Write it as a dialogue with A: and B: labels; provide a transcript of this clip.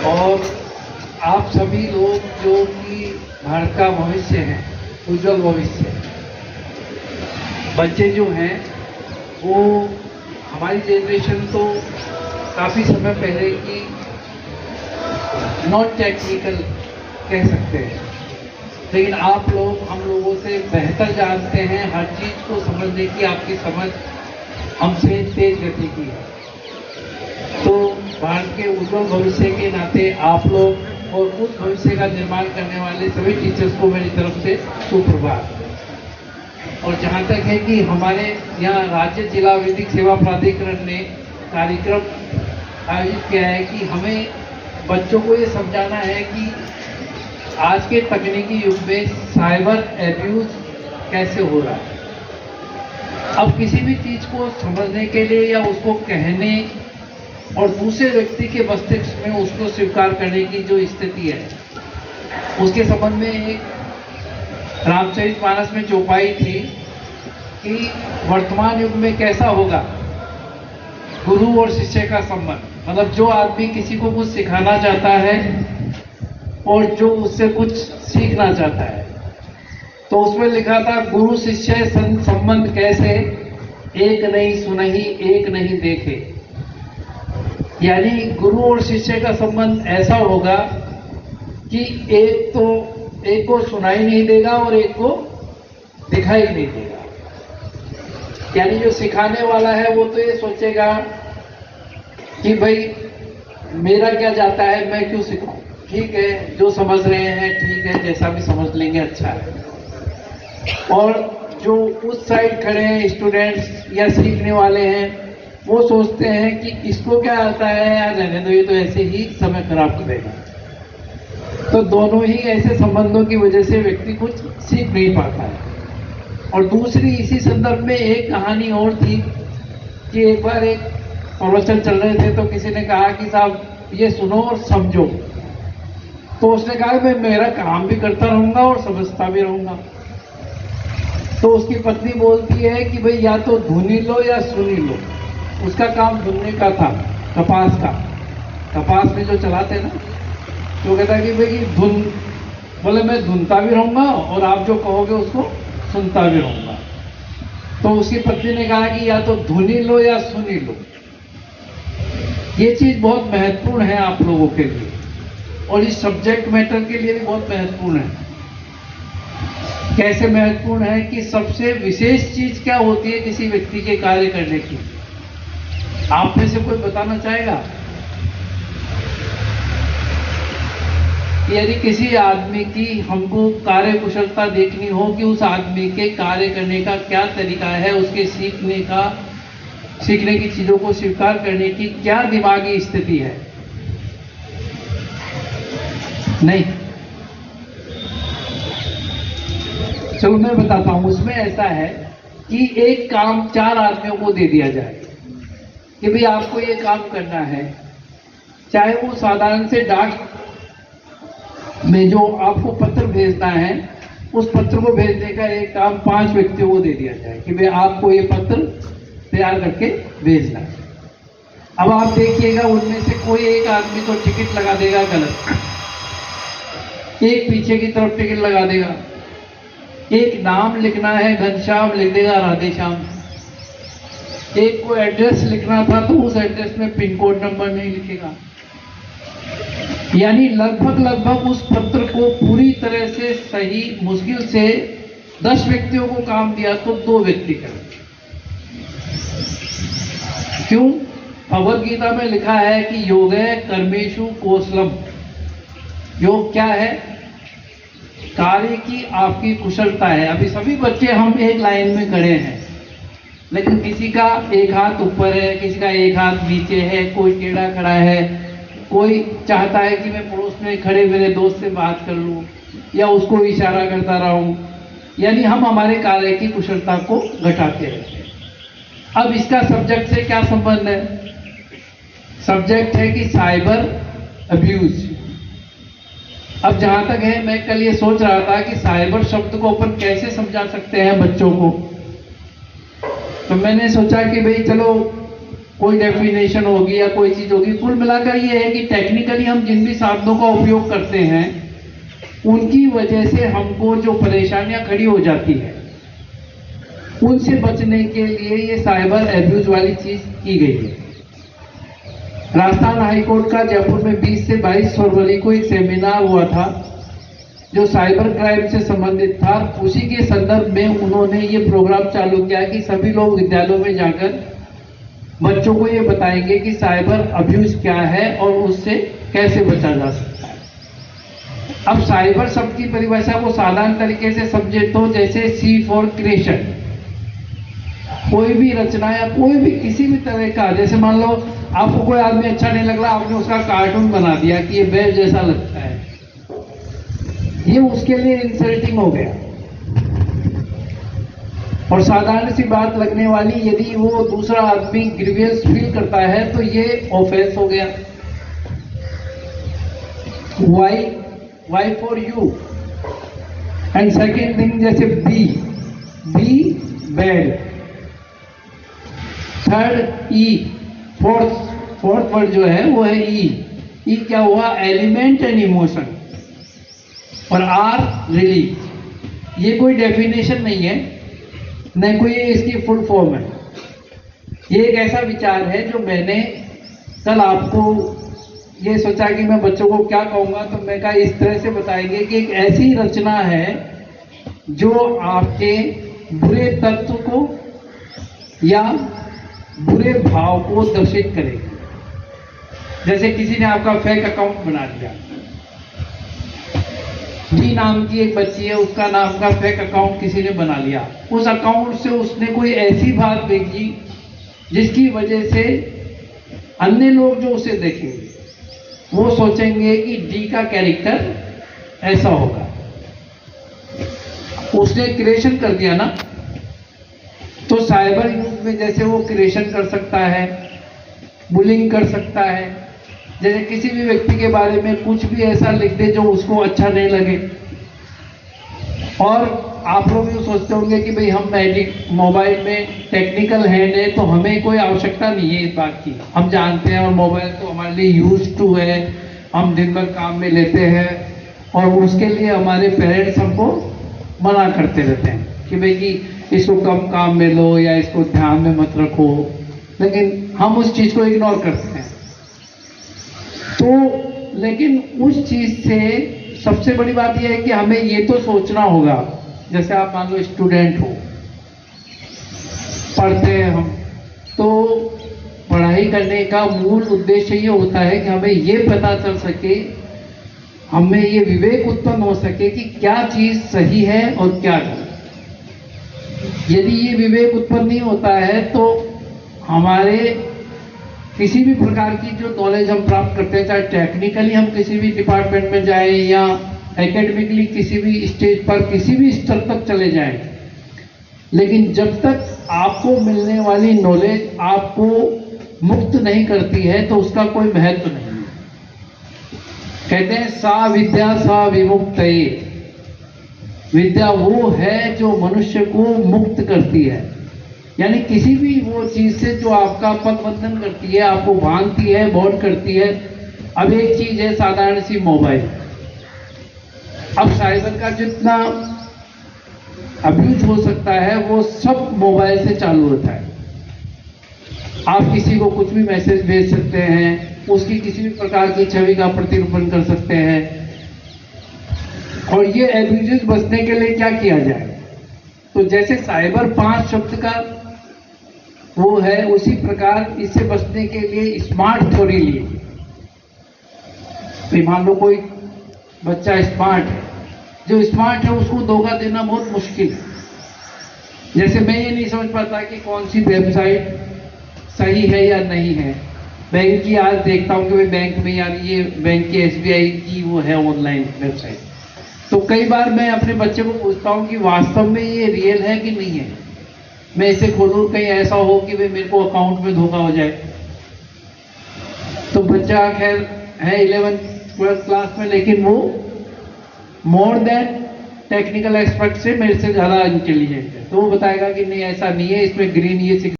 A: और आप सभी लोग जो कि भारत का भविष्य है, उज्जवल भविष्य, बच्चे जो हैं वो हमारी जनरेशन तो काफ़ी समय पहले की नॉन टेक्निकल कह सकते हैं, लेकिन आप लोग हम लोगों से बेहतर जानते हैं, हर चीज़ को समझने की आपकी समझ हमसे तेज गति की है। तो भारत के उज्जवल भविष्य के नाते आप लोग और उस भविष्य का निर्माण करने वाले सभी टीचर्स को मेरी तरफ से सुप्रभात। और जहाँ तक है कि हमारे यहाँ राज्य जिला विधिक सेवा प्राधिकरण ने कार्यक्रम आयोजित किया है कि हमें बच्चों को ये समझाना है कि आज के तकनीकी युग में साइबर एब्यूज कैसे हो रहा है। अब किसी भी चीज़ को समझने के लिए या उसको कहने और दूसरे व्यक्ति के मस्तिष्क में उसको स्वीकार करने की जो स्थिति है, उसके संबंध में एक रामचरितमानस में चौपाई थी कि वर्तमान युग में कैसा होगा गुरु और शिष्य का संबंध। मतलब जो आदमी किसी को कुछ सिखाना चाहता है और जो उससे कुछ सीखना चाहता है, तो उसमें लिखा था गुरु शिष्य संबंध कैसे, एक नहीं सुनहि एक नहीं देखे। यानी गुरु और शिष्य का संबंध ऐसा होगा कि एक को सुनाई नहीं देगा और एक को दिखाई नहीं देगा। यानी जो सिखाने वाला है वो तो ये सोचेगा कि भाई मेरा क्या जाता है, मैं क्यों सिखाऊं, ठीक है जो समझ रहे हैं ठीक है, जैसा भी समझ लेंगे अच्छा है। और जो उस साइड खड़े हैं स्टूडेंट्स या सीखने वाले हैं, वो सोचते हैं कि इसको क्या आता है यार, रहने दो, ये तो ऐसे ही समय खराब करेगा। तो दोनों ही ऐसे संबंधों की वजह से व्यक्ति कुछ सीख नहीं पाता है। और दूसरी इसी संदर्भ में एक कहानी और थी कि एक बार एक प्रवचन चल रहे थे तो किसी ने कहा कि साहब ये सुनो और समझो। तो उसने कहा मैं मेरा काम भी करता रहूंगा और समझता भी रहूंगा। तो उसकी पत्नी बोलती है कि भाई या तो धुनी लो या सुनी लो। उसका काम धुनने का था, कपास का, कपास में जो चलाते ना, तो कहता है कि भाई धुन, बोले मैं धुनता भी रहूंगा और आप जो कहोगे उसको सुनता भी रहूंगा। तो उसकी पत्नी ने कहा कि या तो धुनी लो या सुनी लो। ये चीज बहुत महत्वपूर्ण है आप लोगों के लिए और इस सब्जेक्ट मैटर के लिए भी बहुत महत्वपूर्ण है। कैसे महत्वपूर्ण है कि सबसे विशेष चीज क्या होती है किसी व्यक्ति के कार्य करने की, आप में से कोई बताना चाहेगा? यदि किसी आदमी की हमको कार्य कुशलता देखनी हो कि उस आदमी के कार्य करने का क्या तरीका है, उसके सीखने की चीजों को स्वीकार करने की क्या दिमागी स्थिति है, नहीं, चलो मैं बताता हूं। उसमें ऐसा है कि एक काम 4 आदमियों को दे दिया जाए कि भाई आपको ये काम करना है, चाहे वो साधारण से डाक में जो आपको पत्र भेजना है, उस पत्र को भेजने का एक काम 5 व्यक्तियों को दे दिया जाए कि भाई आपको ये पत्र तैयार करके भेजना है। अब आप देखिएगा उनमें से कोई एक आदमी तो टिकट लगा देगा गलत, एक पीछे की तरफ टिकट लगा देगा, एक नाम लिखना है घनश्याम लिख देगा राधेश्याम, एक को एड्रेस लिखना था तो उस एड्रेस में पिन कोड नंबर नहीं लिखेगा। यानी लगभग उस पत्र को पूरी तरह से सही, मुश्किल से 10 व्यक्तियों को काम दिया तो 2 व्यक्ति करें। क्यों? भगवद गीता में लिखा है कि योगे कर्मेषु कौशलम। योग क्या है? कार्य की आपकी कुशलता है। अभी सभी बच्चे हम एक लाइन में खड़े हैं, लेकिन किसी का एक हाथ ऊपर है, किसी का एक हाथ नीचे है, कोई टेढ़ा खड़ा है, कोई चाहता है कि मैं पड़ोस में खड़े मेरे दोस्त से बात कर लूं या उसको इशारा करता रहूं। यानी हम हमारे कार्य की कुशलता को घटाते रहते हैं। अब इसका सब्जेक्ट से क्या संबंध है? सब्जेक्ट है कि साइबर अब्यूज। अब जहां तक है, मैं कल ये सोच रहा था कि साइबर शब्द को अपन कैसे समझा सकते हैं बच्चों को। तो मैंने सोचा कि भाई चलो कोई डेफिनेशन होगी या कोई चीज होगी। कुल मिलाकर ये है कि टेक्निकली हम जिन भी साधनों का उपयोग करते हैं उनकी वजह से हमको जो परेशानियां खड़ी हो जाती है उनसे बचने के लिए ये साइबर एब्यूज वाली चीज की गई है। राजस्थान हाईकोर्ट का जयपुर में 20 से 22 फरवरी को एक सेमिनार हुआ था जो साइबर क्राइम से संबंधित था। उसी के संदर्भ में उन्होंने ये प्रोग्राम चालू किया कि सभी लोग विद्यालयों में जाकर बच्चों को ये बताएंगे कि साइबर अब्यूज क्या है और उससे कैसे बचा जा सकता है। अब साइबर शब्द की परिभाषा को साधारण तरीके से समझे तो जैसे सी फॉर क्रिएशन, कोई भी रचना या कोई भी किसी भी तरह का, जैसे मान लो आपको कोई आदमी अच्छा नहीं लग रहा, आपने उसका कार्टून बना दिया कि ये बैल जैसा लगता है, ये उसके लिए इंसल्टिंग हो गया। और साधारण सी बात लगने वाली यदि वो दूसरा आदमी ग्रीवियस फील करता है तो ये ऑफेंस हो गया। Y for you. And second thing जैसे B bad. Third E, fourth word जो है वो है ई क्या हुआ, एलिमेंट एंड इमोशन। और आर रिलीफ। ये कोई डेफिनेशन नहीं है, न कोई इसकी फुल फॉर्म है। ये एक ऐसा विचार है जो मैंने कल आपको ये सोचा कि मैं बच्चों को क्या कहूँगा, तो मैं कहा इस तरह से बताएंगे कि एक ऐसी रचना है जो आपके बुरे तत्व को या बुरे भाव को दर्शित करेगी। जैसे किसी ने आपका फेक अकाउंट बना दिया, डी नाम की एक बच्ची है, उसका नाम का फेक अकाउंट किसी ने बना लिया। उस अकाउंट से उसने कोई ऐसी बात भेजी जिसकी वजह से अन्य लोग जो उसे देखेंगे वो सोचेंगे कि डी का कैरेक्टर ऐसा होगा। उसने क्रिएशन कर दिया ना, तो साइबर युग में जैसे वो क्रिएशन कर सकता है, बुलिंग कर सकता है, जैसे किसी भी व्यक्ति के बारे में कुछ भी ऐसा लिख दे जो उसको अच्छा नहीं लगे। और आप लोग ये सोचते होंगे कि भाई हम मोबाइल में टेक्निकल हैंड है तो हमें कोई आवश्यकता नहीं है इस बात की, हम जानते हैं और मोबाइल तो हमारे लिए यूज टू है, हम दिन भर काम में लेते हैं और उसके लिए हमारे पेरेंट्स हमको मना करते रहते हैं कि भाई कि इसको कम काम में लो या इसको ध्यान में मत रखो, लेकिन हम उस चीज को इग्नोर करते हैं। तो लेकिन उस चीज से सबसे बड़ी बात यह है कि हमें ये तो सोचना होगा, जैसे आप मान लो स्टूडेंट हो, पढ़ते हैं हम, तो पढ़ाई करने का मूल उद्देश्य ये होता है कि हमें ये पता चल सके, हमें ये विवेक उत्पन्न हो सके कि क्या चीज सही है और क्या गलत। यदि ये विवेक उत्पन्न नहीं होता है तो हमारे किसी भी प्रकार की जो नॉलेज हम प्राप्त करते हैं, चाहे टेक्निकली हम किसी भी डिपार्टमेंट में जाएं या एकेडमिकली किसी भी स्टेज पर किसी भी स्तर तक चले जाएं, लेकिन जब तक आपको मिलने वाली नॉलेज आपको मुक्त नहीं करती है तो उसका कोई महत्व नहीं है। कहते हैं सा विद्या सा विमुक्तये, विद्या वो है जो मनुष्य को मुक्त करती है, यानी किसी भी वो चीज से जो आपका पदबंधन करती है, आपको बांधती है, बॉन्ड करती है। अब एक चीज है साधारण सी मोबाइल, अब साइबर का जितना अब्यूज हो सकता है वो सब मोबाइल से चालू होता है। आप किसी को कुछ भी मैसेज भेज सकते हैं, उसकी किसी भी प्रकार की छवि का प्रतिरूपण कर सकते हैं। और ये एब्यूज बचने के लिए क्या किया जाए, तो जैसे साइबर 5 शब्द का वो है, उसी प्रकार इससे बचने के लिए स्मार्ट थ्योरी लिए। तो मान लो कोई बच्चा स्मार्ट है, जो स्मार्ट है उसको धोखा देना बहुत मुश्किल है। जैसे मैं ये नहीं समझ पाता कि कौन सी वेबसाइट सही है या नहीं है। बैंक की आज देखता हूँ कि भाई बैंक में यार ये बैंक की SBI की वो है ऑनलाइन वेबसाइट, तो कई बार मैं अपने बच्चे को पूछता हूँ कि वास्तव में ये रियल है कि नहीं है। मैं इसे खोलूँ, कहीं ऐसा हो कि भाई मेरे को अकाउंट में धोखा हो जाए। तो बच्चा खैर है 11th-12th क्लास में, लेकिन वो मोर देन टेक्निकल एक्सपर्ट से मेरे से ज्यादा इंटेलिजेंट है, तो वो बताएगा कि नहीं ऐसा नहीं है, इसमें ग्रीन ये